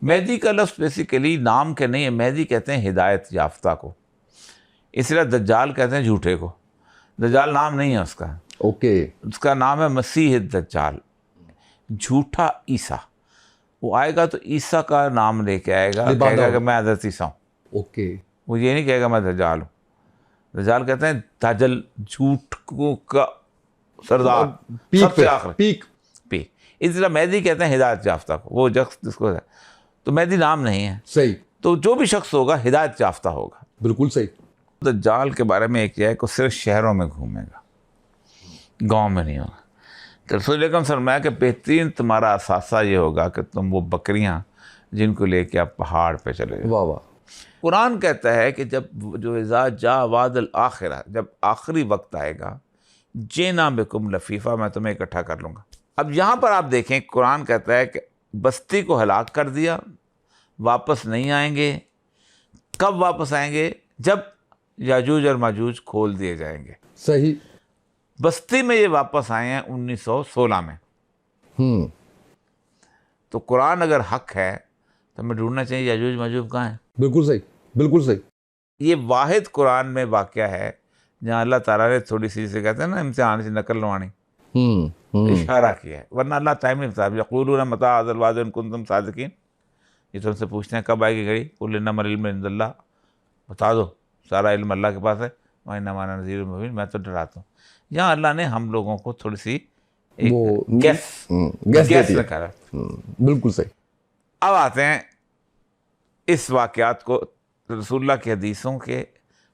मेहदी का लफ्ज़ बेसिकली नाम के नहीं है, मेहदी कहते हैं हिदायत याफ्ता को, इसलिए दज्जाल कहते हैं झूठे को। दज्जाल नाम नहीं है उसका, ओके, उसका नाम है मसीह दज्जाल, झूठा ईसा। वो आएगा तो ईसा का नाम लेके आएगा, कहेगा कि मैं हज़रत ईसा हूँ। ओके, वो ये नहीं कहेगा मैं दज्जाल हूँ। दज्जाल कहते हैं दज्जल, झूठ का सरदार, सबसे आखिर पीक। इसलिए मेहदी कहते हैं हिदायत याफ्ता को, वो शख्स जिसको है। तो मेहदी नाम नहीं है, सही। तो जो भी शख्स होगा हिदायत याफ्ता होगा। बिल्कुल सही। दज्जाल के बारे में एक है कि सिर्फ शहरों में घूमेगा, गांव में नहीं होगा। तो रसूल अकरम फरमाया कि बेहतरीन तुम्हारा असासा ये होगा कि तुम वो बकरियां जिनको लेके आप पहाड़ पे चले जाओ। वाह वाह। कुरान कहता है कि जब जो इज़ा जा वादल आखिरा, जब आखिरी वक्त आएगा, जेना बिकुम लफीफ़ा, मैं तुम्हें इकट्ठा कर लूँगा। अब यहाँ पर आप देखें, कुरान कहता है कि बस्ती को हलाक कर दिया, वापस नहीं आएंगे। कब वापस आएंगे? जब याजूज और माजूज खोल दिए जाएंगे। सही। बस्ती में ये वापस आए हैं 1916 में। तो कुरान अगर हक है तो हमें ढूंढना चाहिए याजूज माजूज कहाँ हैं। बिल्कुल सही, बिल्कुल सही। ये वाहिद कुरान में वाक़या है जहाँ अल्लाह ताला ने थोड़ी सी, जिसे कहते हैं ना इम्तिहान से नकल लवानी, इशारा किया है, वरना अल्लाह टाइम नहीं बता। यक़ूलूना मता हाज़ल वाद इन कुंतुम सादिकीन, ये तुमसे पूछते हैं कब आएगी घड़ी, कुल इन्नमल इल्मु इंदल्लाह, बता दो सारा इल्म अल्लाह के पास है, व इन्नमा अना नज़ीरुम मुबीन, मैं तो डराता हूँ। यहाँ अल्लाह ने हम लोगों को थोड़ी सी एक गैस में करा। बिल्कुल सही। अब आते हैं इस वाक़यात को रसूलुल्लाह की हदीसों के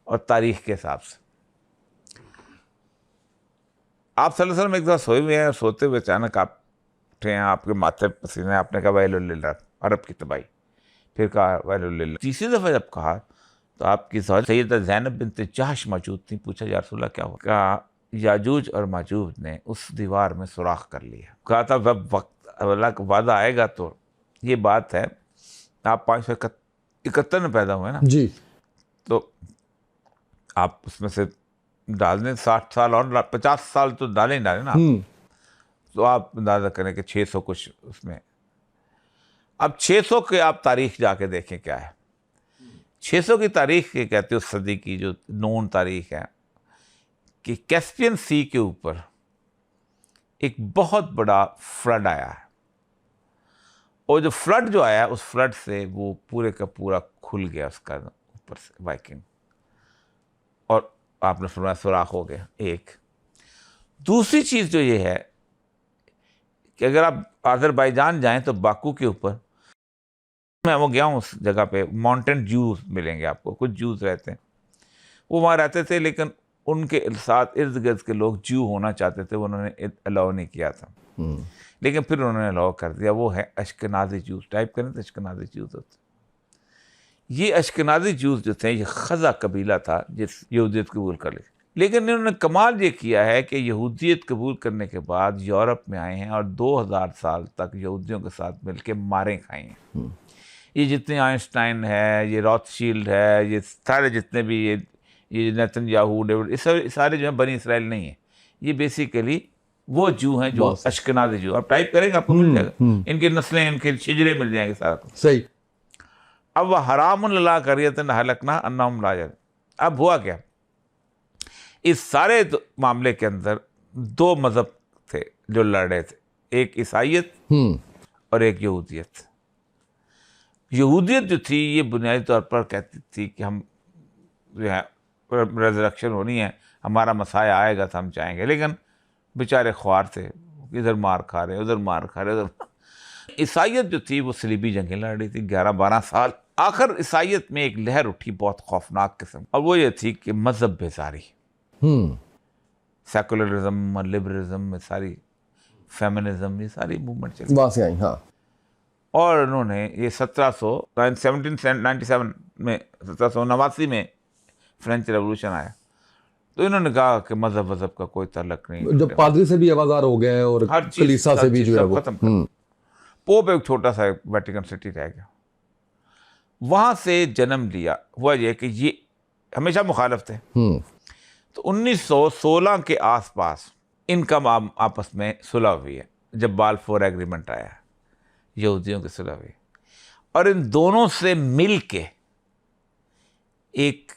और तारीख़ के हिसाब से। आप सल्लल्लाहु अलैहि वसल्लम एक दफ़ा सोए हुए हैं, सोते हुए अचानक आप उठे हैं, आपके माथे पसीने, आपने कहा वैलुल्लिल्लाह, अरब की तबाही। फिर कहा वैलुल्लिल्लाह। तीसरी दफ़ा जब कहा तो आपकी सैयदा ज़ैनब बिन्त जहश मौजूद थी। पूछा या रसूलल्लाह क्या हुआ? कहा याजूज और माजूज ने उस दीवार में सुराख कर लिया। कहा था वब वक्त अल्लाह का वादा आएगा, तो ये बात है आप 571 में पैदा हुए ना जी, तो आप उसमें से डाल दें 60 साल और 50 साल तो डालें ही डालें ना आप। तो आप अंदाज़ा करें कि 600 कुछ उसमें। अब 600 के आप तारीख जाके देखें क्या है। 600 की तारीख ये कहते हो, उस सदी की जो नोन तारीख है कि कैस्पियन सी के ऊपर एक बहुत बड़ा फ्लड आया है, और जो फ्लड जो आया उस फ्लड से वो पूरे का पूरा खुल गया उसका ऊपर से वाइकिंग, और आपने फरमाया सुराख हो गया। एक दूसरी चीज़ जो ये है कि अगर आप अज़रबैजान जाएं तो बाकू के ऊपर, मैं वो गया हूँ उस जगह पे, माउंटेन जूस मिलेंगे आपको, कुछ जूस रहते हैं, वो वहाँ रहते थे, लेकिन उनके साथ इर्द गिर्द के लोग जू होना चाहते थे, उन्होंने अलाउ नहीं किया था, लेकिन फिर उन्होंने अलाउ कर दिया। वो है अश्कनाज़ी जूस, टाइप करें तो अश्कनाज़ी जूस होते। ये अश्कनाज़ी जूस जो थे, ये खज़ा कबीला था जिस यहूदियत कबूल कर ली, लेकिन इन्होंने कमाल ये किया है कि यहूदियत कबूल करने के बाद यूरोप में आए हैं और 2000 साल तक यहूदियों के साथ मिलकर मारें खाई हैं। ये जितने आइंस्टाइन है, ये रॉथशील्ड है, ये सारे जितने भी ये नेतन्याहू, ये सारे जो हैं बनी इसराइल नहीं है, ये बेसिकली वो जू हैं जो अश्कनाज़ी जू। आप टाइप करेंगे आपको मिल जाएगा, इनकी नस्लें, इनके शिजरे मिल जाएंगे सारा कुछ। सही। अब वह हरामुन ला करियतन हलकना अन्नहुम ला यअलमून। अब हुआ क्या, इस सारे मामले के अंदर दो मज़हब थे जो लड़ रहे थे, एक ईसाइयत और एक यहूदियत। यहूदियत जो थी ये बुनियादी तौर पर कहती थी कि हम जो है रेज़रेक्शन होनी है, हमारा मसाया आएगा तो हम चाहेंगे, लेकिन बेचारे ख्वार थे, इधर मार खा रहे उधर मार खा रहे उधर। ईसाइयत जो थी वो सलीबी जंगें लड़ रही थी 11-12 साल। आखिर ईसाइयत में एक लहर उठी बहुत खौफनाक किस्म, और वो ये थी कि मज़हब बेजारी, सेकुलरिज्म, लिबरलिज्म, सारी फेमिनिज्म, ये सारी मूवमेंट चली वहाँ से आई। हाँ। और उन्होंने ये 1797 में 1789 में फ्रेंच रेवोल्यूशन आया, तो इन्होंने कहा कि मज़हब का कोई ताल्लुक नहीं। जब पादरी से भी आवाज़ार हो गए और कलीसिया से भी जो है वो खत्म। पोप एक छोटा सा वेटिकन सिटी रह गया, वहाँ से जन्म लिया। हुआ ये कि ये हमेशा मुखालिफ थे। तो 1916 के आसपास इनका आपस में सुलह हुई है, जब बालफोर एग्रीमेंट आया, यहूदियों की सुलह हुई, और इन दोनों से मिल के एक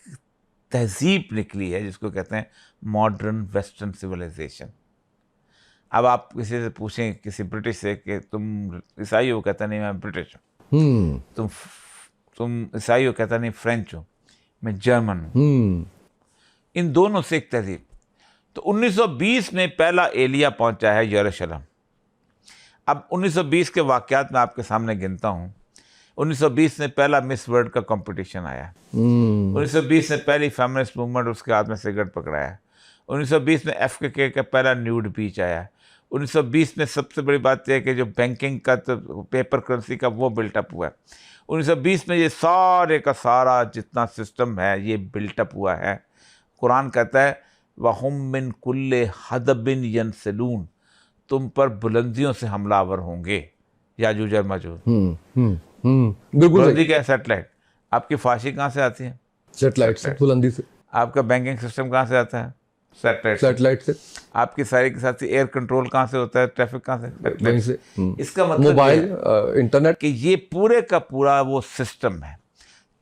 तहजीब निकली है जिसको कहते हैं मॉडर्न वेस्टर्न सिविलाइजेशन। अब आप किसी से पूछें, किसी ब्रिटिश से, कि तुम ईसाई हो, कहता नहीं मैं ब्रिटिश हूँ। तुम ईसाई हो, कहता नहीं फ्रेंच हूँ, मैं जर्मन हूँ। इन दोनों से एक तहजीब। तो 1920 में पहला एलिया पहुंचा है यरूशलेम। अब 1920 के वाक़यात मैं आपके सामने गिनता हूँ। 1920 में पहला मिस वर्ल्ड का कंपटीशन आया। 1920 में पहली फेमिनिस्ट मूवमेंट, उसके हाथ में सिगरेट पकड़ाया। 1920 में FKK का पहला न्यूड बीच आया। 1920 में सबसे बड़ी बात यह है कि जो बैंकिंग का, तो पेपर करेंसी का, वो बिल्टअप हुआ है। 1920 में ये सारे का सारा जितना सिस्टम है ये बिल्टअप हुआ है। कुरान कहता है वहुम मिन कुल्ले हदबिन यनसलून, तुम पर बुलंदियों से हमलावर होंगे, याजूज और माजूज। बिल्कुल बुलंदी क्या है? सेटेलाइट। आपकी फांसी कहाँ से आती है? सेटेलाइट से, बुलंदी से। आपका बैंकिंग सिस्टम कहाँ से आता है? सेटेलाइट से। आपकी सारी के साथ एयर कंट्रोल कहाँ से होता है? ट्रैफिक कहाँ से? वहीं से। इसका मतलब मोबाइल, इंटरनेट, कि ये पूरे का पूरा वो सिस्टम है।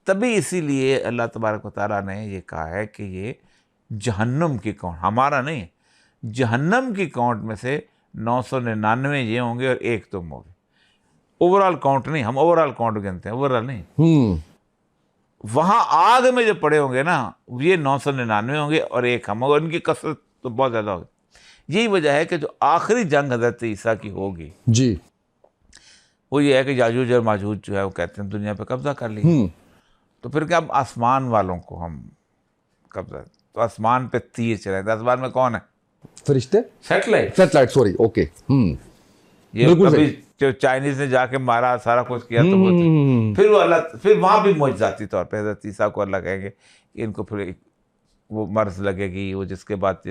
तभी इसीलिए अल्लाह तबारक व तआला ने ये कहा है कि ये जहन्नम की काउंट, हमारा नहीं, जहन्नम की काउंट में से 999 ये होंगे और एक तुम होगे। ओवरऑल काउंट नहीं, हम ओवरऑल काउंट गिनते हैं, ओवरऑल नहीं। वहां आग में जो पड़े होंगे ना, ये 999 होंगे और एक हम होंगे। उनकी कसरत तो बहुत ज्यादा होगी। यही वजह है कि जो आखिरी जंग हजरत ईसा की होगी जी, वो ये है कि याजूज और माजूज जो है वो कहते हैं दुनिया पे कब्जा कर लिया। तो फिर क्या, अब आसमान वालों को हम कब्जा, तो आसमान पे तीर चले। आसमान में कौन है? फरिश्ते, सेटेलाइट, सॉरी, ओके। ये अभी जो चाइनीज ने जाके मारा, सारा कुछ किया, तो वो फिर वो अल्लाह, फिर वहां भी मौजज़ाती तौर पे हज़रत ईसा को अल्लाह कहेंगे कि इनको फिर वो मर्ज लगेगी, वो जिसके बाद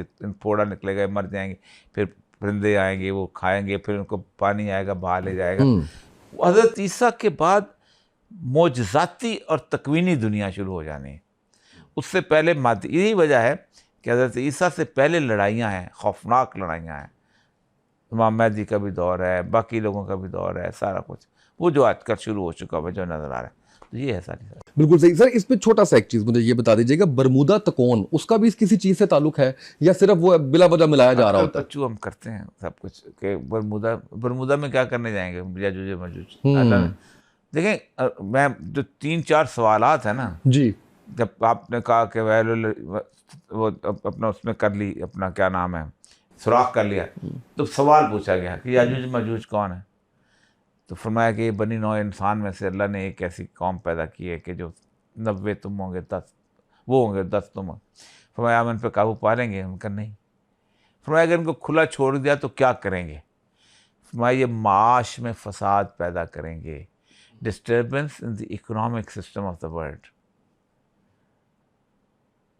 फोड़ा निकलेगा, मर जाएंगे, फिर परिंदे आएंगे, वो खाएंगे, फिर उनको पानी आएगा, बहा ले जाएगा। हज़रत ईसा के बाद मौजज़ाती और तकवीनी दुनिया शुरू हो जानी है। उससे पहले मादी, यही वजह है कि हज़रत ईसा से पहले लड़ाइयाँ हैं, खौफनाक लड़ाइयाँ हैं। इमाम महदी का भी दौर है, बाकी लोगों का भी दौर है, सारा कुछ वो जो आजकल शुरू हो चुका है, जो नज़र आ रहा है। तो ये है सारी। बिल्कुल सही सर। इस पे छोटा सा एक चीज़ मुझे ये बता दीजिएगा, बरमूदा तकोन, उसका भी किसी चीज़ से ताल्लुक है या सिर्फ वो बिला वजह मिलाया जा रहा होता है? हम करते हैं सब कुछ कि बरमूदा में क्या करने जाएंगे याजूज माजूज। देखें, मैं जो 3-4 सवालात है ना जी, जब आपने कहा कि वो अपना उसमें कर ली, अपना क्या नाम है, सुराख कर लिया, तो सवाल पूछा गया कि याजूज माजूज कौन है। तो फरमाया कि बनी नौ इंसान में से अल्लाह ने एक ऐसी कौम पैदा की है कि जो 90 तुम होंगे, 10 वो होंगे, 10 तुम होंगे। फरमाया हम इन पर काबू पा लेंगे? उनका नहीं। फरमाया अगर इनको खुला छोड़ दिया तो क्या करेंगे? फरमाया ये माश में फसाद पैदा करेंगे, disturbance in the economic system of the world.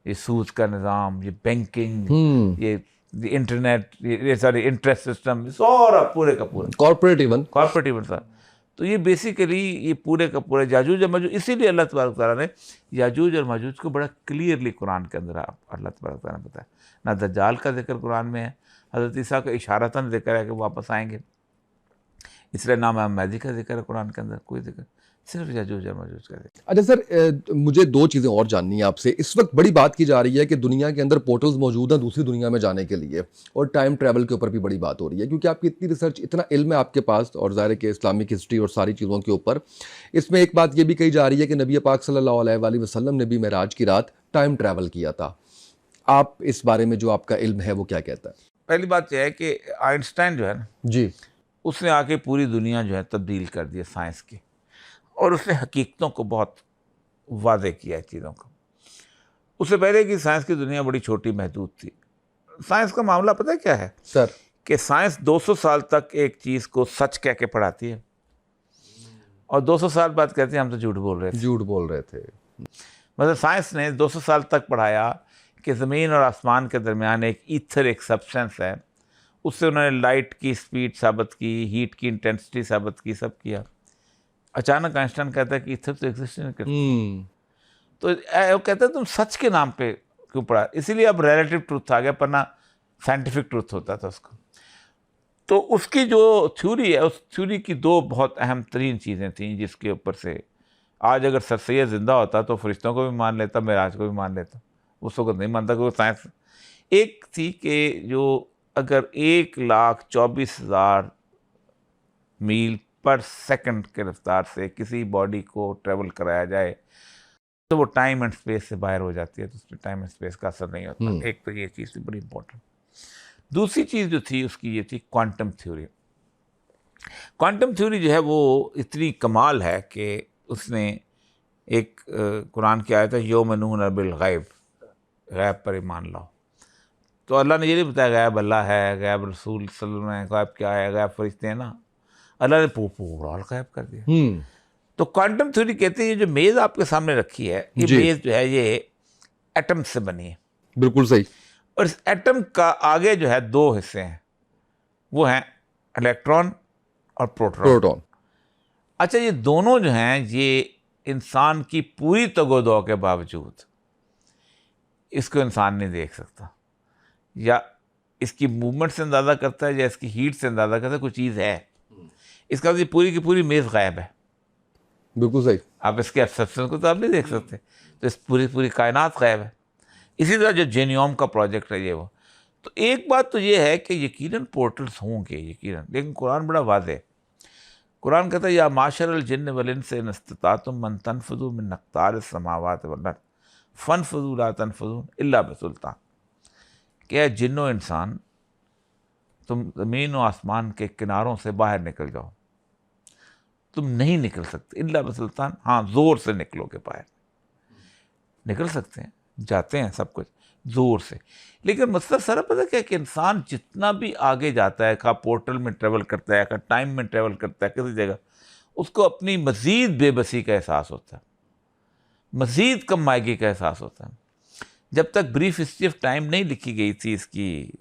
ये सूद का निज़ाम, ये बैंकिंग, ये इंटरनेट, ये सारी इंटरेस्ट सिस्टम, सारा पूरे का पूरा कॉर्पोरेट इवन था। तो ये बेसिकली ये पूरे का पूरा याजूज और माजूज। इसीलिए अल्लाह तबारक तआला ने याजूज और माजूज को बड़ा क्लियरली कुरान के अंदर अल्लाह तबारक तआला ने बताया। ना दज्जाल का जिक्र कुरान में है, हज़रत ईसा का इशारतन जिक्र है कि वापस आएंगे, इसलिए नाम महदी का जिक्र है कुरान के अंदर, कोई जिक्र सिर्फ याजूज और माजूज का जिक्र। अच्छा सर, मुझे 2 चीज़ें और जाननी है आपसे। इस वक्त बड़ी बात की जा रही है कि दुनिया के अंदर पोर्टल्स मौजूद हैं दूसरी दुनिया में जाने के लिए, और टाइम ट्रैवल के ऊपर भी बड़ी बात हो रही है, क्योंकि आपकी इतनी रिसर्च, इतना इल्म है आपके पास, और ज़ाहिर है कि इस्लामिक हिस्ट्री और सारी चीज़ों के ऊपर। इसमें एक बात ये भी कही जा रही है कि नबी पाक सल्लल्लाहु अलैहि वसल्लम ने भी मेराज की रात टाइम ट्रैवल किया था। आप इस बारे में जो आपका इल्म है वो क्या कहता है? पहली बात यह है कि आइंस्टाइन जो है ना जी, उसने आके पूरी दुनिया जो है तब्दील कर दी साइंस की, और उसने हकीकतों को बहुत वादे किया है चीज़ों को। उससे पहले कि साइंस की दुनिया बड़ी छोटी महदूद थी। साइंस का मामला पता है क्या है सर? कि साइंस 200 साल तक एक चीज़ को सच कह के पढ़ाती है, और 200 साल बाद कहती है हम तो झूठ बोल रहे थे। मतलब साइंस ने 200 साल तक पढ़ाया कि ज़मीन और आसमान के दरमियान एक ईथर, एक सब्सटेंस है। उससे उन्होंने लाइट की स्पीड साबित की, हीट की इंटेंसिटी साबित की, सब किया। अचानक आइंस्टाइन कहता है कि ईथर तो एग्जिस्ट नहीं करता। तो वो कहता है तुम सच के नाम पे क्यों पढ़ा? इसीलिए अब रिलेटिव ट्रूथ आ गया, पर ना साइंटिफिक ट्रूथ होता था उसको। तो उसकी जो थ्योरी है, उस थ्योरी की दो बहुत अहम तरीन चीज़ें थीं जिसके ऊपर से आज अगर सर सैयद ज़िंदा होता तो फरिश्तों को भी मान लेता, मेराज को भी मान लेता। उस वक्त नहीं मानता क्योंकि साइंस एक थी कि जो अगर 1,24,000 मील पर सेकंड के रफ्तार से किसी बॉडी को ट्रेवल कराया जाए तो वो टाइम एंड स्पेस से बाहर हो जाती है, तो उसमें टाइम एंड स्पेस का असर नहीं होता। एक तो ये चीज़ थी बड़ी इंपॉर्टेंट। दूसरी चीज़ जो थी उसकी ये थी क्वांटम थ्योरी। क्वांटम थ्योरी जो है वो इतनी कमाल है कि उसने एक कुरान की आयत है योमनून बिल गैब, गैब पर ईमान लाओ। तो अल्लाह ने ये नहीं बताया गैब अल्लाह है, गैब रसूल सल्लल्लाहु अलैहि वसल्लम है, गैब क्या है, गैब फरिश्ते हैं ना, अल्लाह ने पूरा गैब कर दिया। तो क्वांटम थ्योरी कहते हैं ये जो मेज़ आपके सामने रखी है, ये मेज़ जो है ये एटम से बनी है। बिल्कुल सही। और इस एटम का आगे जो है दो हिस्से हैं, वो हैं इलेक्ट्रॉन और प्रोटॉन। अच्छा, ये दोनों जो हैं ये इंसान की पूरी तगोदो के बावजूद इसको इंसान नहीं देख सकता, या इसकी मूवमेंट से अंदाज़ा करता है या इसकी हीट से अंदाज़ा करता है कोई चीज़ है। इसका मतलब ये पूरी की पूरी मेज़ गायब है। बिल्कुल सही। आप इसके एब्सेप्शन को तो आप नहीं देख सकते, तो इस पूरी कायनात गायब है। इसी तरह जो जेनियम का प्रोजेक्ट है ये वो। तो एक बात तो ये है कि यकीनन पोर्टल्स होंगे यकीनन, लेकिन कुरान बड़ा वाज़ेह है। कुरान कहता है या माशरल जिन्न वल इंस इन इस्तताअतुम मन तनफुज़ू मिन अक़तारिस समावाति वल अर्द फनफुज़ू ला तनफुज़ून इल्ला बिसुल्तान। क्या जिन्नो इंसान तुम ज़मीन और आसमान के किनारों से बाहर निकल जाओ, तुम नहीं निकल सकते इल्ला बिसुल्तान, हाँ ज़ोर से निकलोगे बाहर। निकल सकते हैं, जाते हैं सब कुछ ज़ोर से, लेकिन मसला सारा पता क्या है कि इंसान जितना भी आगे जाता है, खा पोर्टल में ट्रेवल करता है, खा टाइम में ट्रेवल करता है किसी जगह, उसको अपनी मज़ीद बेबसी का एहसास होता है, मज़ीद कमाईगी का एहसास होता है। जब तक ब्रीफ हिस्ट्री ऑफ टाइम नहीं लिखी गई थी इसकी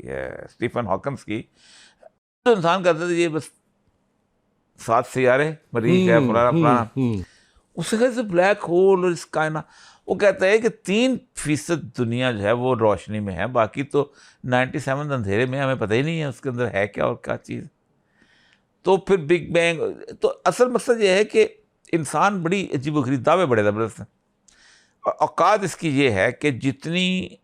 स्टीफन हॉकिंस की, तो इंसान कहता था ये बस 7 सियारे मरीख है फलाना फलाना। उससे कहते ब्लैक होल और इस कायनात, वो कहता है कि 3% दुनिया जो है वो रोशनी में है, बाकी तो 97 अंधेरे में, हमें पता ही नहीं है उसके अंदर है क्या और क्या चीज़। तो फिर बिग बैंग, तो असल मकसद ये है कि इंसान बड़ी अजीबोगरीब, दावे बड़े ज़बरदस्त हैं। औकात इसकी ये है कि जितनी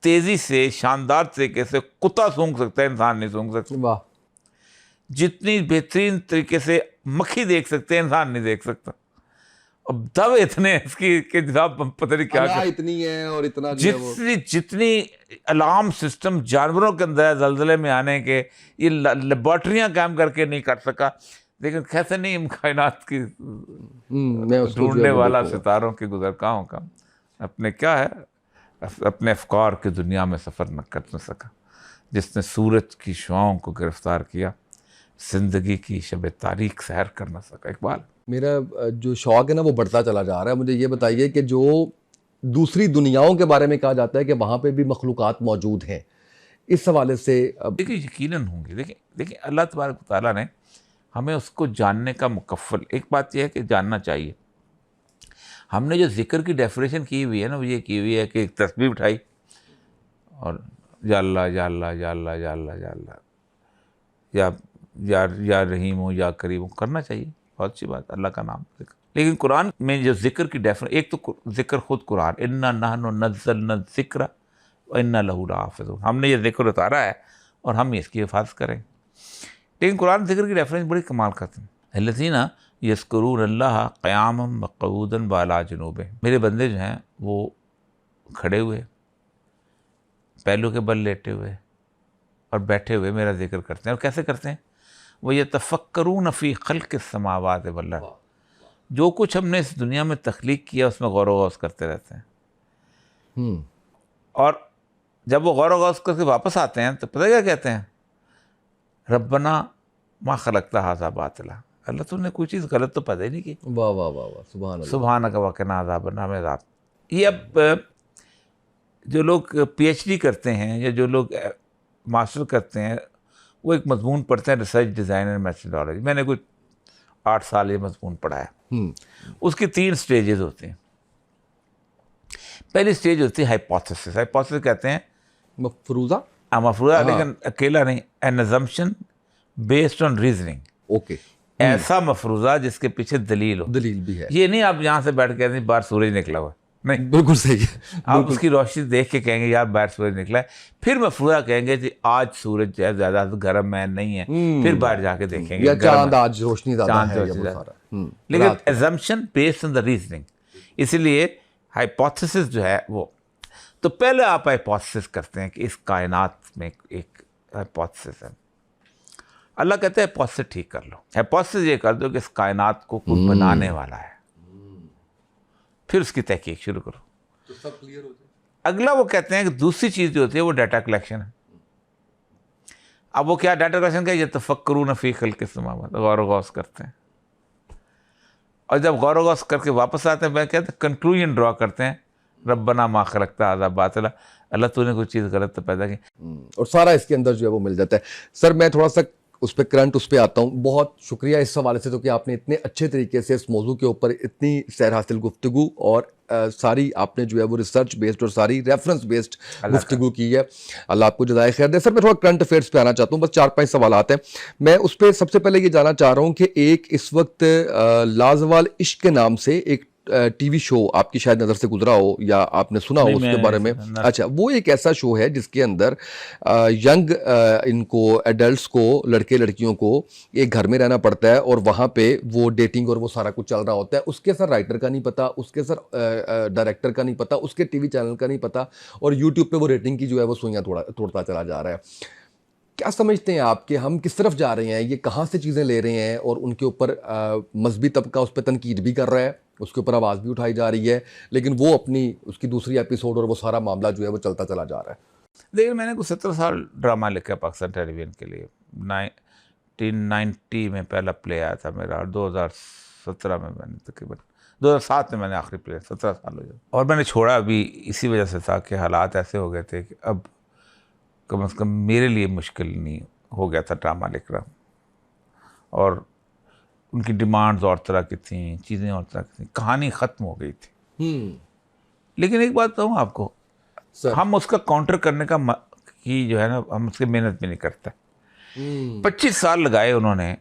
तेज़ी से शानदार तरीके से कुत्ता सूंघ सकता है, इंसान नहीं सूंघ सकता। वाह। जितनी बेहतरीन तरीके से मक्खी देख सकते हैं, इंसान नहीं देख सकता। अब दावे इतने हैं इसकी कि जनाब पता नहीं क्या इतनी है और इतना जो है वो जितनी अलार्म सिस्टम जानवरों के अंदर है जल्जले में आने के, ये लेबॉर्ट्रियाँ काम करके नहीं कर सका। लेकिन कैसे नहीं कायनात की ढूंढने वाला सितारों के गुज़रगाहों का अपने क्या है, अपने अफकार की दुनिया में सफ़र न कर न सका, जिसने सूरज की शुआओं को गिरफ्तार किया, ज़िंदगी की शब तारीख सैर कर न सका। इकबाल, मेरा जो शौक है ना वो बढ़ता चला जा रहा है। मुझे ये बताइए कि जो दूसरी दुनियाओं के बारे में कहा जाता है कि वहाँ पे भी मखलूक़ात मौजूद हैं, इस हवाले से देखिए यकीनन होंगे। देखिए अल्लाह तबारक व तआला ने हमें उसको जानने का मुकफ़ल, एक बात यह है कि जानना चाहिए। हमने जो ज़िक्र की डेफिनेशन की हुई है ना, वो ये की हुई है कि एक तस्बीह उठाई और या अल्लाह या अल्लाह या अल्लाह या अल्लाह या अल्लाह या रहीम हो या करीम हो, करना चाहिए, बहुत अच्छी बात, अल्लाह का नाम जिक्र। लेकिन कुरान में जो ज़िक्र की डेफिनेशन, एक तो ज़िक्र खुद कुरान, इन्ना नहनु नज़्ज़लना ज़िक्र व इन्ना लहू लहाफ़िज़ून, हमने ये ज़िक्र उतारा है और हम इसकी हिफाजत करें। लेकिन कुरान ज़िक्र की रेफरेंस बड़ी कमाल करते हैं। अल्लज़ीना यज़्कुरून अल्लाह क़यामन व क़ऊदन व अला जुनूबिहिम, मेरे बंदे जो हैं वो खड़े हुए, पहलू के बल लेटे हुए और बैठे हुए मेरा जिक्र करते हैं। और कैसे करते हैं? वो यतफ़क्करून फ़ी ख़ल्क़िस समावाति वल अर्ज़, जो कुछ हमने इस दुनिया में तख्लीक किया उसमें गौर व गौस करते रहते हैं। और जब वो गौर व गौस करके वापस आते हैं तो पता क्या कहते हैं? रब्बना मा खलक़्ता हाज़ा बातिला, अल्लाह तूने कोई चीज़ गलत तो पैदा ही नहीं की। वाह वाह वाह वाह, सुभान अल्लाह, सुभानक व क़िना अज़ाबन्नार। ये अब जो लोग PhD करते हैं या जो लोग मास्टर करते हैं, वो एक मजमून पढ़ते हैं रिसर्च डिज़ाइन एंड मेथडोलॉजी। मैंने कुछ 8 साल ये मजमून पढ़ा है। उसकी 3 स्टेजेस होती हैं। पहली स्टेज होती है हाइपोथेसिस। हाइपोथेसिस कहते हैं मफरूज़ा, मफरूज़ा, लेकिन अकेला नहीं, N assumption based on reasoning. Okay, ऐसा मफरूज़ा जिसके पीछे दलील हो। दलील भी है। ये नहीं आप यहाँ से बैठ के कहते हैं बाहर सूरज निकला हुआ, नहीं, बिल्कुल सही है। आप उसकी रोशनी देख के कहेंगे यार बाहर सूरज निकला है, फिर मफरूज़ा कहेंगे कि आज सूरज जो है ज़्यादा गर्म है, नहीं है, फिर बाहर जाके देखेंगे या गर्म है। चांद आज रोशनी ज्यादा चांद है, या रोशनी वो ज्यादा। सारा। लेकिन assumption based on the reasoning, इसलिए हाइपोथेसिस जो है वो, तो पहले आप हाइपोथेसिस करते हैं कि इस कायनात में एक हाइपोथेसिस है। अल्लाह कहते हैं हाइपोथेसिस ठीक कर लो, हाइपोथेसिस ये कर दो कि इस कायनात को कोई बनाने वाला है, फिर उसकी तहकीक शुरू करो तो सब क्लियर हो जाए। अगला वो कहते हैं कि दूसरी चीज़ जो होती है वो डाटा कलेक्शन है। अब वो क्या डाटा कलेक्शन का, ये तफक्करून फी खल्क़िस समावात, गौर व गौस करते हैं, और जब गौर व गौस करके वापस आते हैं मैं कहते हैं कंक्लूजन ड्रॉ करते हैं, रब्बना मा खलक़्ता हाज़ा बातिला, अल्लाह तूने कोई चीज़ गलत तो पैदा की। और सारा इसके अंदर जो है वो मिल जाता है। सर मैं थोड़ा सा उस पर करंट उस पर आता हूँ। बहुत शुक्रिया इस हवाले से तो कि आपने इतने अच्छे तरीके से इस मौजू के ऊपर इतनी सैर हासिल गुफ्तगू और सारी आपने जो है वो रिसर्च बेस्ड और सारी रेफरेंस बेस्ड गुफ्तगू की है। अल्लाह आपको जज़ाए खैर दे। सर मैं थोड़ा करंट अफेयर्स पे आना चाहता हूँ, बस 4-5 सवालात हैं। मैं उस पर सबसे पहले ये जानना चाह रहा हूँ कि एक इस वक्त लाजवाल इश्क के नाम से एक टीवी शो आपकी शायद नज़र से गुजरा हो या आपने सुना हो उसके बारे में। अच्छा, वो एक ऐसा शो है जिसके अंदर यंग इनको एडल्ट्स को, लड़के लड़कियों को एक घर में रहना पड़ता है और वहाँ पे वो डेटिंग और वो सारा कुछ चल रहा होता है। उसके सर राइटर का नहीं पता, उसके सर डायरेक्टर का नहीं पता, उसके टीवी चैनल का नहीं पता, और यूट्यूब पे वो रेटिंग की जो है वो सुइयाँ तोड़ता चला जा रहा है। क्या समझते हैं आप कि हम किस तरफ जा रहे हैं, ये कहाँ से चीज़ें ले रहे हैं, और उनके ऊपर मजहबी तबका उस पर तनकीद भी कर रहा है, उसके ऊपर आवाज़ भी उठाई जा रही है, लेकिन वो अपनी उसकी दूसरी एपिसोड और वो सारा मामला जो है वो चलता चला जा रहा है। देखिए मैंने कुछ 17 साल ड्रामा लिखा पाकिस्तान टेलीविजन के लिए। 1990 में पहला प्ले आया था मेरा, और 2017 में मैंने तकरीबन 2007 में मैंने आखिरी प्ले, 17 साल हो गए। और मैंने छोड़ा अभी इसी वजह से था कि हालात ऐसे हो गए थे कि अब कम से कम मेरे लिए मुश्किल नहीं हो गया था ड्रामा लिखना, और उनकी डिमांड्स और तरह की थी, चीज़ें और तरह की थी, कहानी ख़त्म हो गई थी। लेकिन एक बात कहूँ आपको, हम उसका काउंटर करने का की जो है ना, हम उसकी मेहनत भी नहीं करते। 25 साल लगाए उन्होंने,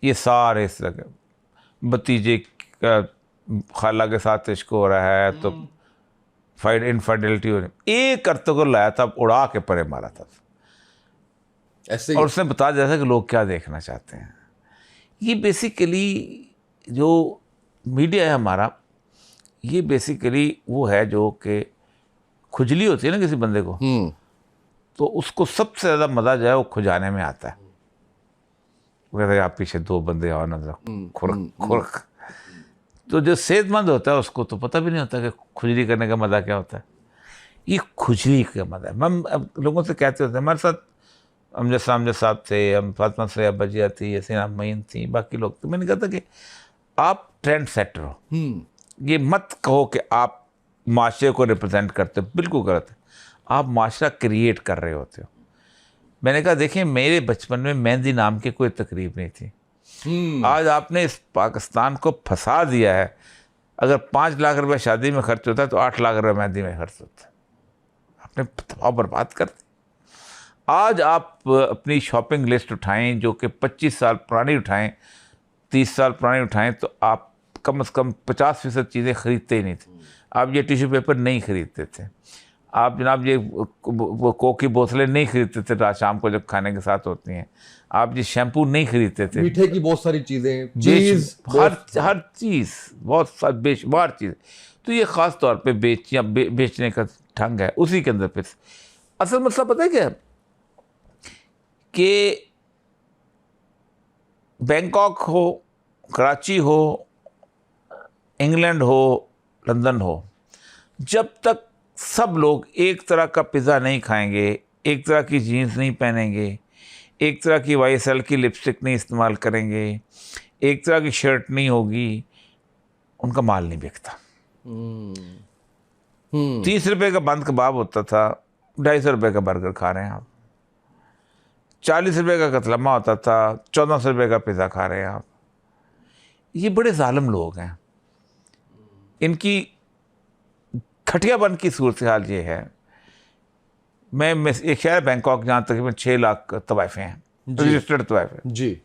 ये सारे इस तरह के भतीजे का खाला के साथ इश्क हो रहा है तो इनफाइडेलिटी हो रही, एक करते को लाया था, उड़ा के परे मारा था ऐसे और उसने बता दिया था कि लोग क्या देखना चाहते हैं। ये बेसिकली जो मीडिया है हमारा, ये बेसिकली वो है जो कि खुजली होती है ना किसी बंदे को, तो उसको सबसे ज़्यादा मज़ा जो है वो खुजाने में आता है। वो कहते हैं आप पीछे 2 बंदे आओ ना, खुरक खुरक। तो जो सेहतमंद होता है उसको तो पता भी नहीं होता कि खुजली करने का मज़ा क्या होता है। ये खुजली का मज़ा है। हम अब लोगों से कहते होते हैं, हमारे साथ अमजद साहब थे, हम फातिमा सैयद बजिया थी, यसीन मईन थी, बाकी लोग। तो मैंने कहा था कि आप ट्रेंड सेटर हो, ये मत कहो कि आप माशरे को रिप्रेजेंट करते हो, बिल्कुल गलत है। आप माशरा क्रिएट कर रहे होते हो। मैंने कहा देखिए मेरे बचपन में मेहंदी नाम की कोई तकरीब नहीं थी, आज आपने इस पाकिस्तान को फंसा दिया है। अगर 5 लाख रुपए शादी में खर्च होता है तो 8 लाख रुपए मेहंदी में खर्च होता है। आपने तबाह बर्बाद कर दी। आज आप अपनी शॉपिंग लिस्ट उठाएं जो कि 25 साल पुरानी उठाएं, 30 साल पुरानी उठाएं, तो आप कम से कम 50% चीज़ें ख़रीदते ही नहीं थे। आप ये टिश्यू पेपर नहीं ख़रीदते थे, आप जनाब ये वो कोक की बोतलें नहीं खरीदते थे रात शाम को जब खाने के साथ होती हैं, आप ये शैम्पू नहीं खरीदते थे, मीठे की बहुत सारी चीज़ें, हर चीज़ बहुत सारी बेशुमार चीज़। तो ये ख़ास तौर पे बेचने का ढंग है। उसी के अंदर फिर असल मसला पता है क्या, कि बैंकॉक हो, कराची हो, इंग्लैंड हो, लंदन हो, जब तक सब लोग एक तरह का पिज़्ज़ा नहीं खाएंगे, एक तरह की जीन्स नहीं पहनेंगे, एक तरह की YSL की लिपस्टिक नहीं इस्तेमाल करेंगे, एक तरह की शर्ट नहीं होगी, उनका माल नहीं बिकता। 30 रुपए का बंद कबाब होता था, 250 रुपये का बर्गर खा रहे हैं आप। 40 रुपये का कतलम्मा होता था, 1400 रुपये का पिज़्ज़ा खा रहे हैं आप। ये बड़े जालिम लोग हैं। इनकी खटियापन की सूरत हाल ये है। मैं एक शहर बैंकॉक जहाँ तकरीबन 6 लाख तवाइफें हैं, रजिस्टर्ड तवाइफ है जी।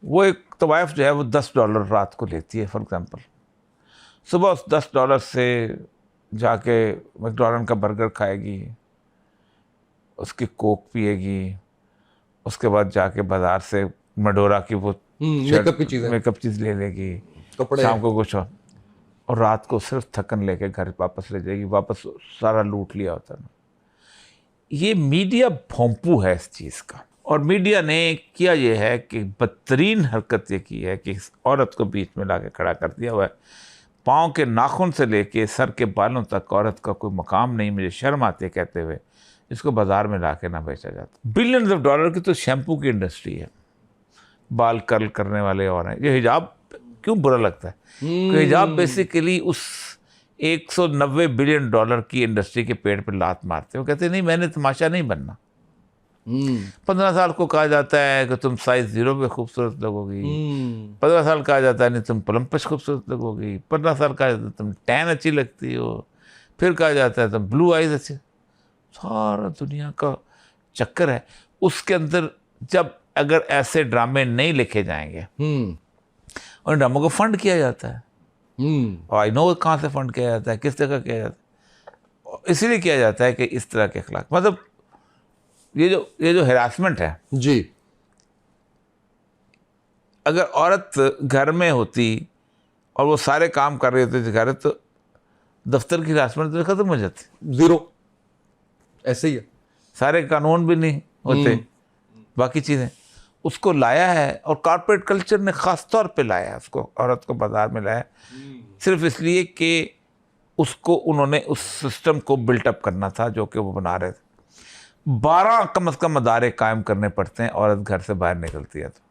वो एक तवाइफ जो है वो $10 रात को लेती है। फॉर एग्जांपल सुबह उस $10 से जाके मैकडॉनल्ड का बर्गर खाएगी, उसकी कोक पिएगी, उसके बाद जाके बाजार से मडोरा की वो मेकअप चीज़ ले लेगी, कपड़े, शाम को कुछ और रात को सिर्फ थकन लेके घर वापस ले जाएगी, वापस सारा लूट लिया होता है। ये मीडिया भोंपू है इस चीज़ का, और मीडिया ने किया ये है कि बदतरीन हरकत ये की है कि इस औरत को बीच में लाके खड़ा कर दिया हुआ है। पाँव के नाखून से लेके सर के बालों तक औरत का कोई मकाम नहीं, मुझे शर्म आती है कहते हुए। इसको बाजार में लाके ना बेचा जाता। $बिलियंस की तो शैम्पू की इंडस्ट्री है, बाल कर्ल करने वाले और हैं। ये हिजाब क्यों बुरा लगता है कि हिजाब बेसिकली उस $190 बिलियन की इंडस्ट्री के पेड़ पे लात मारते हैं। वो कहते हैं नहीं मैंने तमाशा नहीं बनना। 15 साल को कहा जाता है कि तुम साइज 0 पे खूबसूरत लगोगी, 15 साल कहा जाता है नहीं तुम प्लम्पश खूबसूरत लगोगी, 15 साल कहा जाता है तुम टैन अच्छी लगती हो, फिर कहा जाता है तुम ब्लू आइज अच्छी। सारा दुनिया का चक्कर है। उसके अंदर जब अगर ऐसे ड्रामे नहीं लिखे जाएंगे और ड्रामों को फंड किया जाता है, और आई नो कहाँ से फंड किया जाता है, किस तरह किया जाता है, इसीलिए किया जाता है कि इस तरह के खिलाफ, मतलब ये जो हिरासमेंट है जी, अगर औरत घर में होती और वो सारे काम कर रही होती घर, तो दफ्तर की हिरासमेंट तो खत्म हो जाती, 0। ऐसे ही है, सारे कानून भी नहीं होते, बाकी चीज़ें। उसको लाया है और कॉर्पोरेट कल्चर ने ख़ास तौर पे लाया है उसको, औरत को बाजार में लाया सिर्फ इसलिए कि उसको उन्होंने उस सिस्टम को बिल्टअप करना था जो कि वो बना रहे थे। 12 कम से कम अदारे कायम करने पड़ते हैं औरत घर से बाहर निकलती है तो।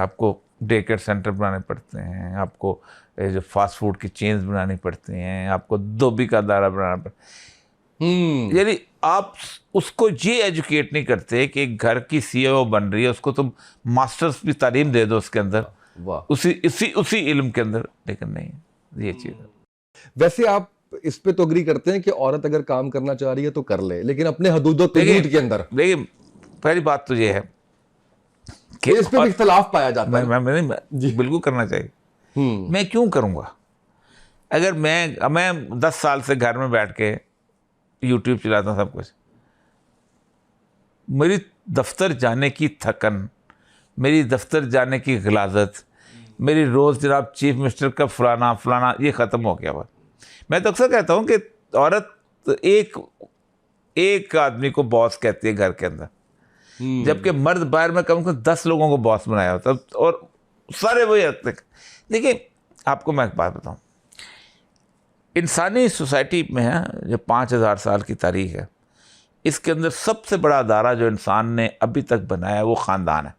आपको डे केयर सेंटर बनाने पड़ते हैं, आपको जो फास्ट फूड की चेन्स बनानी पड़ती हैं, आपको धोबी का अदारा बनाना पड़ता है। यानी आप उसको ये एजुकेट नहीं करते कि एक घर की सीईओ बन रही है, उसको तुम मास्टर्स भी तालीम दे दो उसके अंदर, उसी इल्म के अंदर, लेकिन नहीं ये चीज़। वैसे आप इस पे तो अग्री करते हैं कि औरत अगर काम करना चाह रही है तो कर ले, लेकिन अपने हदूद के अंदर। देखिए पहली बात तो ये है कि इस पे भी इख्तलाफ पाया जाता है। मैं बिल्कुल करना चाहिए। मैं क्यों करूँगा? अगर मैं 10 साल से घर में बैठ के यूट्यूब चलाता हूँ, सब कुछ, मेरी दफ्तर जाने की थकन, मेरी दफ्तर जाने की गिलाजत, मेरी रोज़ जनाब चीफ मिनिस्टर का फलाना ये ख़त्म हो गया। मैं तो अक्सर कहता हूँ कि औरत एक आदमी को बॉस कहती है घर के अंदर, जबकि मर्द बाहर में कम से कम 10 लोगों को बॉस बनाया होता, और सारे वही रखते। देखिए आपको मैं एक बात बताऊँ, इंसानी सोसाइटी में है जो 5000 साल की तारीख है, इसके अंदर सबसे बड़ा अदारा जो इंसान ने अभी तक बनाया है वो ख़ानदान है।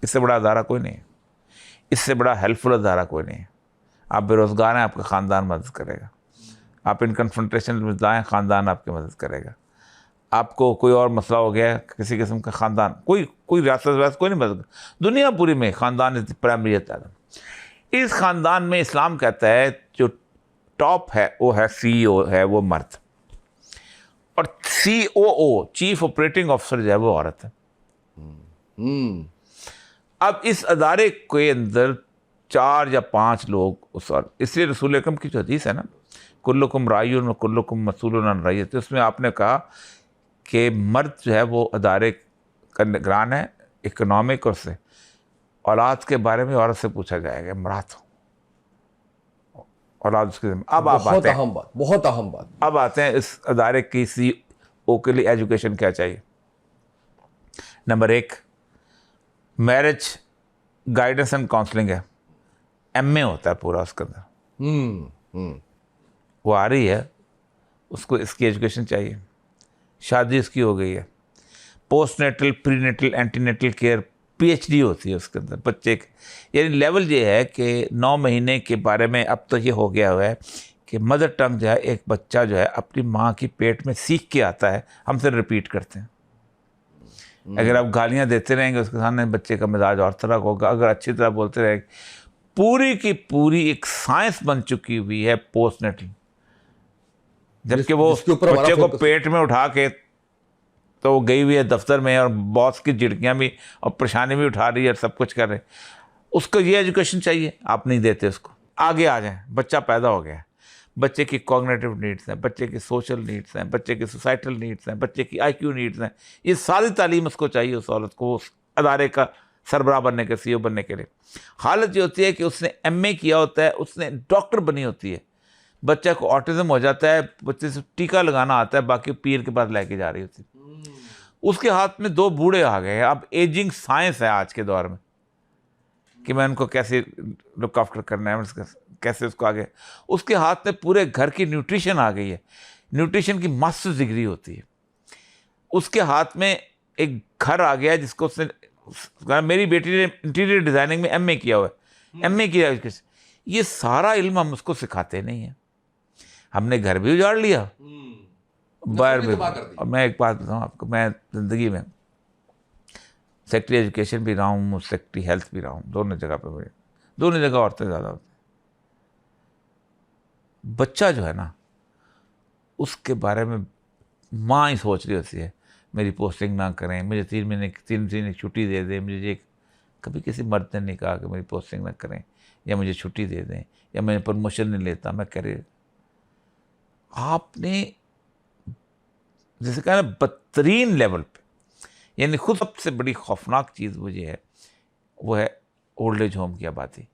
इससे बड़ा अदारा कोई नहीं है, इससे बड़ा हेल्पफुल अदारा कोई नहीं है। आप बेरोज़गार हैं, आपका ख़ानदान मदद करेगा। आप इन कन्फ्रंटेशन में जाएँ, ख़ानदान आपकी मदद करेगा। आपको कोई और मसला हो गया किसी किस्म का, ख़ानदान, कोई रियासत कोई नहीं मदद। दुनिया पूरी में ख़ानदान इस प्राइमरीत है। इस ख़ानदान में इस्लाम कहता है जो टॉप है वो है CEO है, वो मर्द, और COO चीफ ऑपरेटिंग ऑफिसर जो है वो औरत है। अब इस अदारे के अंदर 4 या 5 लोग उस, और इसलिए रसूल अकरम की जो हदीस है ना, कुल्लुकुम रायुन व कुल्लुकुम मसूलुन अन रइयत, उसमें आपने कहा कि मर्द जो है वो अदारे का निगरान है, इकोनॉमिक, और से औलाद के बारे में औरत से पूछा जाएगा, मरात औलाद उसके। अब आप आते हैं, बहुत अहम बात। अब आते हैं इस अदारे की CEO के लिए एजुकेशन क्या चाहिए। Number 1 marriage guidance and counselling है, MA होता है पूरा उसके अंदर। वो आ रही है, उसको इसकी एजुकेशन चाहिए। शादी उसकी हो गई है, post natal, pre natal, antenatal care, PhD होती है उसके अंदर बच्चे के। यानी लेवल ये है कि 9 महीने के बारे में अब तो ये हो गया हुआ है कि मदर टंग जो है, एक बच्चा जो है अपनी माँ की पेट में सीख के आता है, हमसे रिपीट करते हैं। अगर आप गालियाँ देते रहेंगे उसके सामने, बच्चे का मिजाज और तरह होगा। अगर अच्छी तरह बोलते रहेंगे, पूरी की पूरी एक साइंस बन चुकी हुई है पोस्ट नेटल, जबकि वो बच्चे को पेट में उठा के तो वो गई हुई है दफ्तर में और बॉस की झिड़कियाँ भी और परेशानी भी उठा रही है और सब कुछ कर रहे, उसको ये एजुकेशन चाहिए, आप नहीं देते उसको। आगे आ जाए, बच्चा पैदा हो गया है, बच्चे की कॉग्निटिव नीड्स हैं, बच्चे की सोशल नीड्स हैं, बच्चे की सोसाइटल नीड्स हैं, बच्चे की IQ नीड्स हैं, ये सारी तालीम उसको चाहिए उस औरत को, उस अदारे का सरबराह बनने के, CEO बनने के लिए। हालत ये होती है कि उसने MA किया होता है, उसने डॉक्टर बनी होती है, बच्चे को ऑटिज्म हो जाता है, बच्चे से टीका लगाना आता है, बाकी पीर के पास लेके जा रही होती है। उसके हाथ में 2 बूढ़े आ गए हैं। अब एजिंग साइंस है आज के दौर में कि मैं उनको कैसे लुक आफ्टर करना है, कैसे उसको आगे, उसके हाथ में पूरे घर की न्यूट्रिशन आ गई है, न्यूट्रिशन की मास्टर्स डिग्री होती है। उसके हाथ में एक घर आ गया जिसको उसने, मेरी बेटी ने इंटीरियर डिज़ाइनिंग में MA किया हुआ है, MA किया है। ये सारा इल्म हम उसको सिखाते नहीं हैं। हमने घर भी उजाड़ लिया, बाहर भी। और मैं एक बात बताऊँ आपको, मैं ज़िंदगी में सेक्रेटरी एजुकेशन भी रहा हूँ, सेक्रेटरी हेल्थ भी रहा हूँ, दोनों जगह पे मुझे, दोनों जगह औरतें ज़्यादा होती हैं। बच्चा जो है ना, उसके बारे में माँ ही सोच रही होती है, मेरी पोस्टिंग ना करें, मुझे 3 महीने की छुट्टी दे दें, मुझे ये, कभी किसी मर्द ने नहीं कहा कि मेरी पोस्टिंग ना करें या मुझे छुट्टी दे दें या मैं प्रमोशन नहीं लेता, मैं करियर। आपने जैसे कहा ना बदतरीन लेवल पे, यानी खुद सबसे बड़ी खौफनाक चीज़ मुझे है, वो है ओल्ड एज होम की आबादी।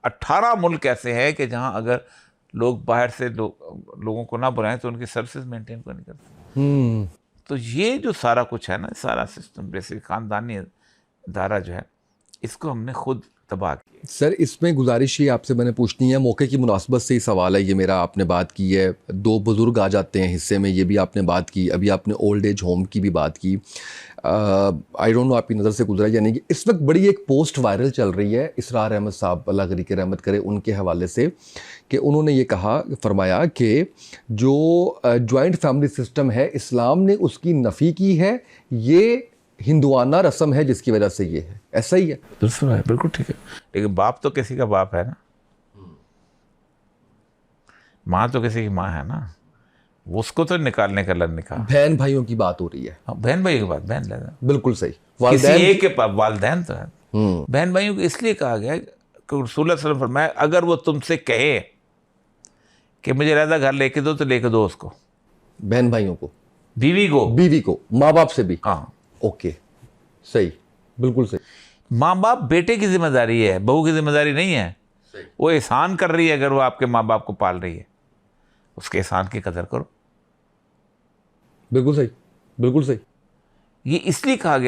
18 मुल्क ऐसे हैं कि जहाँ अगर लोग बाहर से लोगों को ना बुलाएं तो उनकी सर्विसेज मेंटेन को नहीं करते। तो ये जो सारा कुछ है ना, सारा सिस्टम, जैसे ख़ानदानी दायरा जो है, इसको हमने खुद तबाह किया। सर इसमें गुजारिश ये आपसे मैंने पूछनी है, मौके की मुनासबत से ही सवाल है ये मेरा, आपने बात की है 2 बुज़ुर्ग आ जाते हैं हिस्से में, ये भी आपने बात की, अभी आपने ओल्ड एज होम की भी बात की। आई डोंट नो आपकी नज़र से गुजरा या नहीं कि इस वक्त बड़ी एक पोस्ट वायरल चल रही है इसरार अहमद साहब, अल्लाह गरीक रहमत करे, उनके हवाले से, कि उन्होंने ये कहा, फरमाया कि जो जॉइंट फैमिली सिस्टम है इस्लाम ने उसकी नफ़ी की है, ये हिंदुआना रस्म है जिसकी वजह से ये है। ऐसा ही है? बिल्कुल ठीक है, लेकिन बाप तो किसी का बाप है ना, माँ तो किसी की माँ है ना, उसको तो निकालने का लन निकाल। बहन भाइयों की बात हो रही है। हाँ, बहन भाइयों की बात, बहन लेना बिल्कुल सही। किसी एक के पास वालिदैन तो है, बहन भाइयों को इसलिए कहा गया कि रसूलुल्लाह सल्लल्लाहु अलैहि वसल्लम फरमाया, अगर वो तुमसे कहे कि मुझे रहता घर लेके दो, तो लेके दो उसको, बहन भाइयों को, बीवी को, माँ बाप से भी। हाँ, ओके, सही, बिल्कुल सही। माँ बाप बेटे की जिम्मेदारी है, बहू की जिम्मेदारी नहीं है। वो एहसान कर रही है, अगर वो आपके माँ बाप को पाल रही है, उसके एहसान की कदर करो। बिल्कुल सही, बिल्कुल सही। ये इसलिए कहा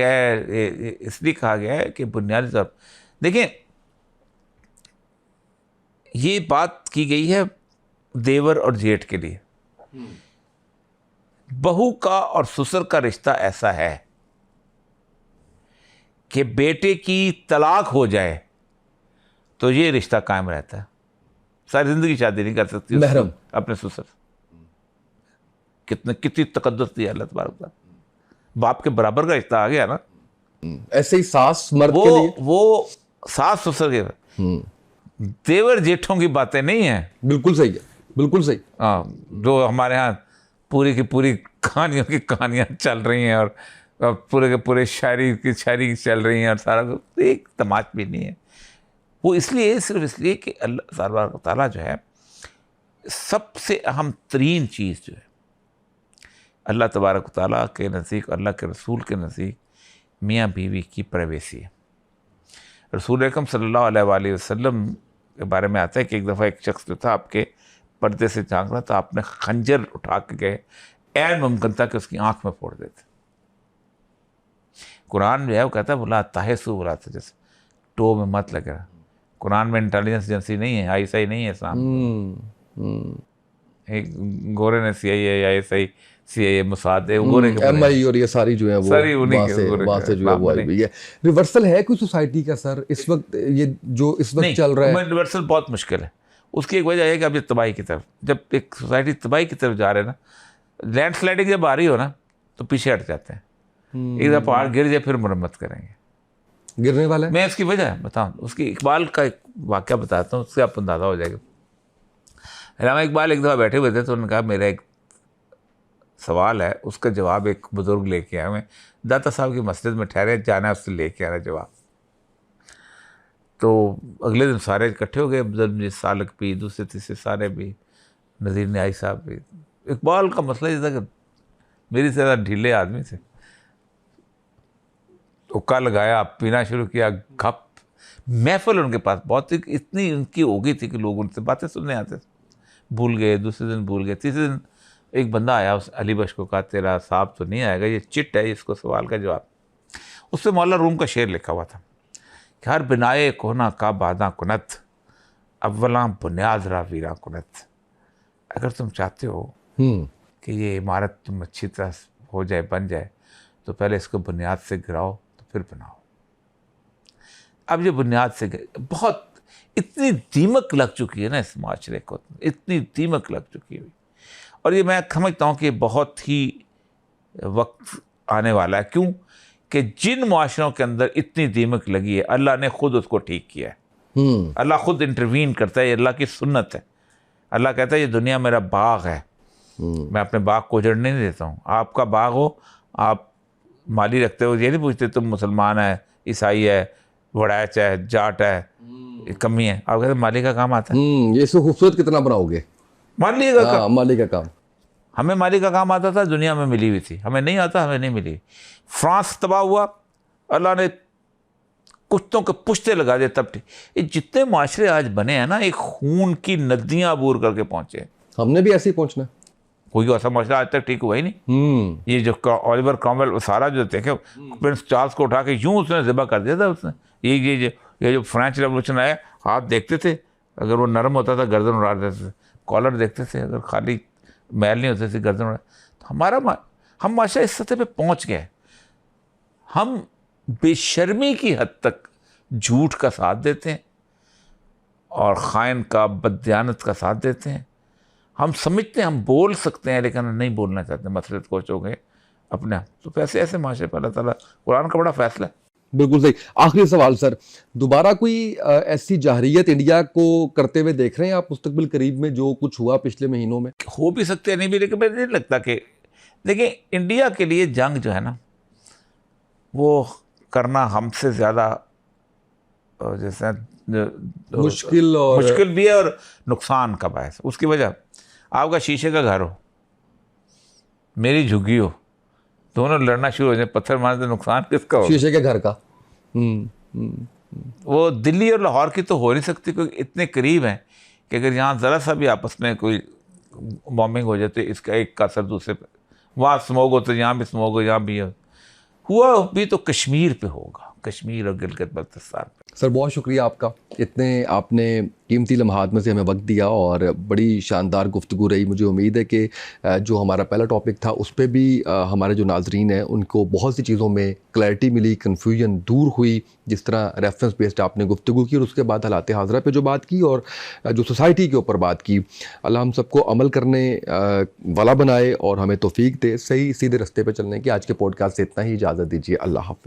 गया है कि बुनियादी तौर, देखिए ये बात की गई है देवर और जेठ के लिए। बहू का और ससुर का रिश्ता ऐसा है कि बेटे की तलाक हो जाए तो ये रिश्ता कायम रहता है, सारी जिंदगी शादी नहीं कर सकती महरम अपने ससुर। कितनी तकद्दुस दी अल्लाह तबारक व तआला, बाप के बराबर का रिश्ता आ गया ना। ऐसे ही सास मर्द के लिए, वो सास ससुर के, देवर जेठों की बातें नहीं है। बिल्कुल सही है, बिल्कुल सही। हाँ, जो हमारे यहाँ पूरी की पूरी कहानियाँ चल रही हैं और पूरे के पूरे शायरी चल रही हैं और सारा कुछ, एक तमाश भी नहीं है। वो इसलिए, सिर्फ इसलिए कि अल्लाह तबारक व तआला जो है, सबसे अहम तरीन चीज़ जो है अल्लाह तबारक व तआला के नज़दीक, अल्लाह के रसूल के नज़दीक मियाँ बीवी की प्राइवेसी है। रसूल अकरम सल्लल्लाहु अलैहि वसल्लम के बारे में आता है कि एक दफ़ा एक शख्स जो था आपके पर्दे से झांक रहा था, आपने खंजर उठा के गए, ऐन मुमकिन था कि उसकी आंख में फोड़ देते। कुरान जो है वो कहता है बोला ताहसु, बोला था जैसे टो में मत लगे। कुरान में इंटेलिजेंस एजेंसी नहीं है, ISI नहीं है इस्लाम। एक गोरे ने CIA, ISI, CIA, मुसाद, गोरे के MI और ये सारी जो है वो सारी उन्हीं वहाँ से जो है वो आई हुई है। रिवर्सल है कोई सोसाइटी का सर इस वक्त, ये जो इस वक्त चल रहा है? रिवर्सल बहुत मुश्किल है। उसकी एक वजह है कि अब ये तबाही की तरफ, जब एक सोसाइटी तबाही की तरफ जा रहे हैं ना, लैंडस्लाइडिंग जब आ रही हो ना तो पीछे हट जाते हैं। एक दफ़ा पहाड़ गिर जाए फिर मरम्मत करेंगे, गिरने वाला है। मैं इसकी वजह बताऊँ, उसकी इकबाल का एक वाक़या बताता हूँ, उससे आप अंदाज़ा हो जाएगा। अल्लामा इकबाल एक दफ़ा बैठे हुए थे तो उन्होंने कहा मेरा एक सवाल है उसका जवाब एक बुज़ुर्ग लेके आए हुए, दाता साहब की मस्जिद में ठहरे, जाना है उससे लेके आना जवाब। तो अगले दिन सारे इकट्ठे हो गए, अफजल जी, सालक भी, दूसरे तीसरे सारे भी, नज़ीर न्याई साहब भी। इकबाल का मसला ये था कि मेरी से ज़्यादा ढीले आदमी थे, हुक्का लगाया, पीना शुरू किया, गप महफिल उनके पास बहुत थी, इतनी उनकी हो गई थी कि लोग उनसे बातें सुनने आते थे। भूल गए, दूसरे दिन भूल गए, तीसरे दिन एक बंदा आया, उस अली बख्श को कहा तेरा साहब तो नहीं आएगा, ये चिट है, इसको सवाल का जवाब। उससे मौला रूम का शेर लिखा हुआ था कि हर बिनाए कोना का बादा कुनत, अव्वला बुनियाद रा वीरा कुनत। अगर तुम चाहते हो कि ये इमारत तुम अच्छी तरह हो जाए, बन जाए, तो पहले इसको बुनियाद से गिराओ तो फिर बनाओ। अब ये बुनियाद से बहुत इतनी दीमक लग चुकी है ना इस माशरे को, इतनी दीमक लग चुकी है, और ये मैं समझता हूँ कि बहुत ही वक्त आने वाला है। क्यों कि जिन माशरों के अंदर इतनी दीमक लगी है, अल्लाह ने खुद उसको ठीक किया है। अल्लाह खुद इंटरवीन करता है, ये अल्लाह की सुन्नत है। अल्लाह कहता है ये दुनिया मेरा बाग है, मैं अपने बाग को उजड़ने नहीं देता हूँ। आपका बाग हो, आप माली रखते हो, ये नहीं पूछते तुम मुसलमान है, ईसाई है, वड़ैच है, जाट है, कमी है। आप कहते माली का काम आता है। ये इसको खूबसूरत कितना बनाओगे, माली का काम, माली का काम। हमें माली का काम आता था, दुनिया में मिली हुई थी, हमें नहीं आता, हमें नहीं मिली। फ्रांस तबाह हुआ, अल्लाह ने कुत्तों के पुश्ते लगा दिए तब ठीक। ये जितने माशरे आज बने हैं ना, एक खून की नदियां अबूर करके पहुंचे। हमने भी ऐसे ही पहुंचना। कोई ऐसा माशरा आज तक ठीक हुआ ही नहीं। ये जो ऑलिवर क्रॉमवेल, वो सारा जो देखे, प्रिंस चार्ल्स को उठा के यूं उसने ज़िबा कर दिया था उसने। ये जो फ्रेंच रेवोल्यूशन आया, हाथ देखते थे, अगर वो नरम होता था गर्दन उड़ा देते थे, कॉलर देखते थे, अगर खाली मैल नहीं होती थी गर्दन उड़ा। तो हम माशा इस सतह पे पहुंच गए, हम बेशर्मी की हद तक झूठ का साथ देते हैं और खाइन का, बददियानत का साथ देते हैं। हम समझते हैं हम बोल सकते हैं, लेकिन नहीं बोलना चाहते, मसले कोच हो गए अपने आप। तो ऐसे माशरे पर अल्लाह ताला, कुरान का बड़ा फैसला है। बिल्कुल सही। आखिरी सवाल सर, दोबारा कोई ऐसी जाहरियत इंडिया को करते हुए देख रहे हैं आप मुस्तकबिल करीब में, जो कुछ हुआ पिछले महीनों में? हो भी सकते हैं, नहीं भी, लेकिन मुझे नहीं लगता कि, देखिए इंडिया के लिए जंग जो है ना, वो करना हमसे ज़्यादा जैसे मुश्किल भी है और नुकसान का बायस। उसकी वजह, आपका शीशे का घर हो, मेरी झुग्गी हो, दोनों लड़ना शुरू हो जाए, पत्थर मारने से नुकसान किसका हो? शीशे के घर का। वो दिल्ली और लाहौर की तो हो नहीं सकती, क्योंकि इतने करीब हैं कि अगर यहाँ ज़रा सा भी आपस में कोई बॉम्बिंग हो जाती है, इसका एक का असर दूसरे पे। वहाँ स्मोक हो तो यहाँ भी स्मोक हो, यहाँ भी हुआ भी तो कश्मीर पे होगा, कश्मीर और गिलगित बल्तिस्तान पे। सर बहुत शुक्रिया आपका, इतने आपने कीमती लम्हात में से हमें वक्त दिया और बड़ी शानदार गुफ्तगू रही। मुझे उम्मीद है कि जो हमारा पहला टॉपिक था उस पे भी हमारे जो नाजरीन हैं उनको बहुत सी चीज़ों में क्लैरिटी मिली, कन्फ्यूजन दूर हुई, जिस तरह रेफरेंस बेस्ड आपने गुफ्तगू की और उसके बाद हालात हाज़रा पे जो बात की और जो सोसाइटी के ऊपर बात की। अल्लाह हम सबको अमल करने वाला बनाए और हमें तौफीक दे सही सीधे रास्ते पर चलने की। आज के पॉडकास्ट से इतना ही, इजाज़त दीजिए। अल्लाह हाफ़िज़।